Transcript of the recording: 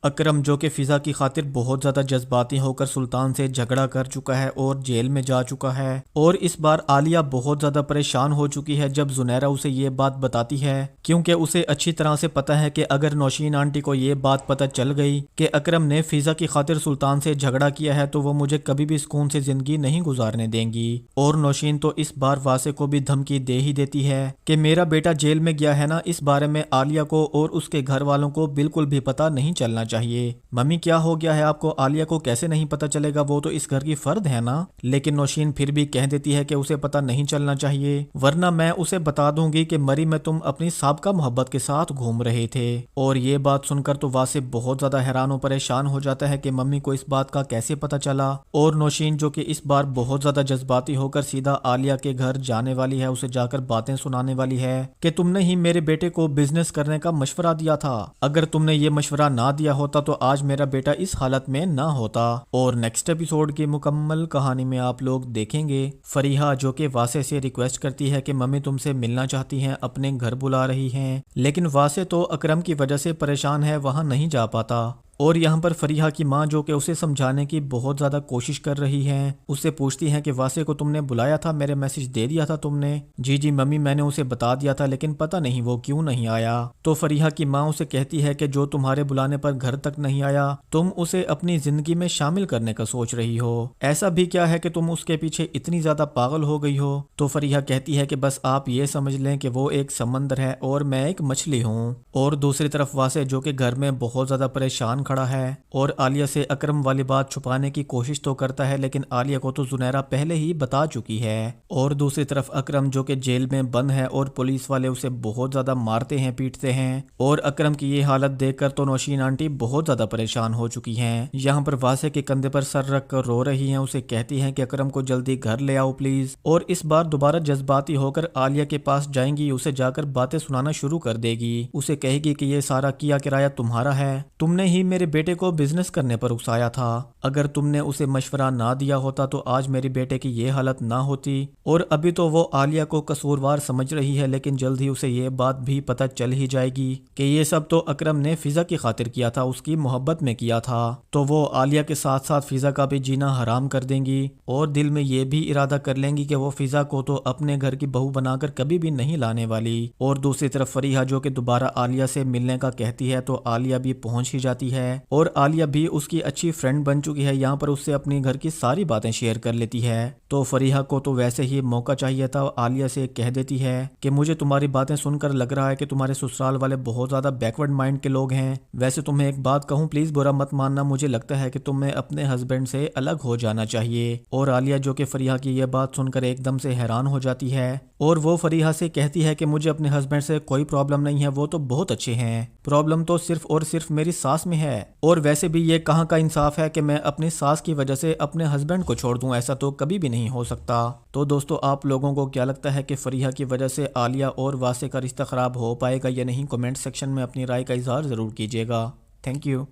اکرم جو کہ فضا کی خاطر بہت زیادہ جذباتی ہو کر سلطان سے جھگڑا کر چکا ہے اور جیل میں جا چکا ہے، اور اس بار عالیہ بہت زیادہ پریشان ہو چکی ہے جب زنیرہ اسے یہ بات بتاتی ہے، کیونکہ اسے اچھی طرح سے پتا ہے کہ اگر نوشین آنٹی کو یہ بات پتہ چل گئی کہ اکرم نے فضا کی خاطر سلطان سے جھگڑا کیا ہے تو وہ مجھے کبھی بھی سکون سے زندگی نہیں گزارنے دیں گی۔ اور نوشین تو اس بار واسع کو بھی دھمکی دے ہی دیتی ہے کہ میرا بیٹا جیل میں گیا ہے نا، اس بارے میں عالیہ کو اور اس کے گھر والوں کو بالکل بھی پتہ نہیں چلنا چاہیے۔ ممی کیا ہو گیا ہے آپ کو؟ عالیہ کو کیسے نہیں پتہ چلے گا؟ وہ تو اس گھر کی فرد ہے نا۔ لیکن نوشین پھر بھی کہہ دیتی ہے کہ اسے پتہ نہیں چلنا چاہیے، ورنہ میں اسے بتا دوں گی کہ مری میں تم اپنی سابقہ محبت کے ساتھ گھوم رہے تھے۔ اور یہ بات سن کر تو واسع بہت زیادہ حیران و پریشان ہو جاتا ہے کہ ممی کو اس بات کا کیسے پتہ چلا، اور نوشین جو کہ اس بار بہت زیادہ جذباتی ہو کر سیدھا عالیہ کے گھر جانے والی ہے، اسے جا کر باتیں سنانے والی ہے کہ تم نے ہی میرے بیٹے کو بزنس کرنے کا مشورہ دیا تھا، اگر تم نے یہ مشورہ نہ دیا ہوتا تو آج میرا بیٹا اس حالت میں نہ ہوتا۔ اور نیکسٹ ایپیسوڈ کی مکمل کہانی میں آپ لوگ دیکھیں گے فریحہ جو کہ واسع سے ریکویسٹ کرتی ہے کہ ممی تم سے ملنا چاہتی ہیں، اپنے گھر بلا رہی ہیں، لیکن واسع تو اکرم کی وجہ سے پریشان ہے، وہاں نہیں جا پاتا۔ اور یہاں پر فریحہ کی ماں جو کہ اسے سمجھانے کی بہت زیادہ کوشش کر رہی ہیں، اس سے پوچھتی ہیں کہ واسع کو تم نے بلایا تھا، میرے میسج دے دیا تھا تم نے؟ جی ممی میں نے اسے بتا دیا تھا، لیکن پتہ نہیں وہ کیوں نہیں آیا۔ تو فریحہ کی ماں اسے کہتی ہے کہ جو تمہارے بلانے پر گھر تک نہیں آیا تم اسے اپنی زندگی میں شامل کرنے کا سوچ رہی ہو، ایسا بھی کیا ہے کہ تم اس کے پیچھے اتنی زیادہ پاگل ہو گئی ہو؟ تو فریحہ کہتی ہے کہ بس آپ یہ سمجھ لیں کہ وہ ایک سمندر ہے اور میں ایک مچھلی ہوں۔ اور دوسری طرف واسع جو کہ گھر میں بہت زیادہ پریشان کھڑا ہے اور عالیہ سے اکرم والی بات چھپانے کی کوشش تو کرتا ہے، لیکن عالیہ کو تو زنیرہ پہلے ہی بتا چکی ہے۔ اور دوسری طرف اکرم جو کہ جیل میں بند ہے اور پولیس والے اسے بہت زیادہ مارتے ہیں، پیٹتے ہیں، اور اکرم کی یہ حالت دیکھ کر تو نوشین آنٹی بہت زیادہ پریشان ہو چکی ہیں۔ یہاں پر واسع کے کندھے پر سر رکھ کر رو رہی ہیں، اسے کہتی ہیں کہ اکرم کو جلدی گھر لے آؤ پلیز، اور اس بار دوبارہ جذباتی ہو کر عالیہ کے پاس جائیں گی، اسے جا کر باتیں سنانا شروع کر دے گی، اسے کہے گی کہ یہ سارا کیا کرایہ تمہارا ہے، تم نے ہی میرے بیٹے کو بزنس کرنے پر اکسایا تھا، اگر تم نے اسے مشورہ نہ دیا ہوتا تو آج میرے بیٹے کی یہ حالت نہ ہوتی۔ اور ابھی تو وہ عالیہ کو قصوروار سمجھ رہی ہے، لیکن جلد ہی اسے یہ بات بھی پتہ چل ہی جائے گی کہ یہ سب تو اکرم نے فضا کی خاطر کیا تھا، اس کی محبت میں کیا تھا، تو وہ عالیہ کے ساتھ ساتھ فضا کا بھی جینا حرام کر دیں گی، اور دل میں یہ بھی ارادہ کر لیں گی کہ وہ فضا کو تو اپنے گھر کی بہو بنا کر کبھی بھی نہیں لانے والی۔ اور دوسری طرف فریحہ جو کہ دوبارہ عالیہ سے ملنے کا کہتی ہے تو عالیہ بھی پہنچ ہی جاتی ہے، اور عالیہ بھی اس کی اچھی فرینڈ بن چکی ہے، یہاں پر اس سے اپنی گھر کی ساری باتیں شیئر کر لیتی ہے۔ تو فریحہ کو تو ویسے ہی موقع چاہیے تھا، عالیہ سے کہہ دیتی ہے کہ مجھے تمہاری باتیں سن کر لگ رہا ہے کہ تمہارے سسرال والے بہت زیادہ بیکورڈ مائنڈ کے لوگ ہیں، ویسے تمہیں ایک بات کہوں پلیز برا مت ماننا، مجھے لگتا ہے کہ تمہیں اپنے ہسبینڈ سے الگ ہو جانا چاہیے۔ اور عالیہ جو کہ فریحہ کی یہ بات سن کر ایک دم سے حیران ہو جاتی ہے، اور وہ فریحہ سے کہتی ہے کہ مجھے اپنے ہسبینڈ سے کوئی پرابلم نہیں ہے، وہ تو بہت اچھے ہیں، پرابلم تو صرف اور صرف میری ساس میں ہے، اور ویسے بھی یہ کہاں کا انصاف ہے کہ میں اپنی ساس کی وجہ سے اپنے ہسبینڈ کو چھوڑ دوں، ایسا تو کبھی بھی نہیں ہو سکتا۔ تو دوستو آپ لوگوں کو کیا لگتا ہے کہ فریحہ کی وجہ سے عالیہ اور واسع کا رشتہ خراب ہو پائے گا یا نہیں؟ کمنٹ سیکشن میں اپنی رائے کا اظہار ضرور کیجیے گا۔ Thank you.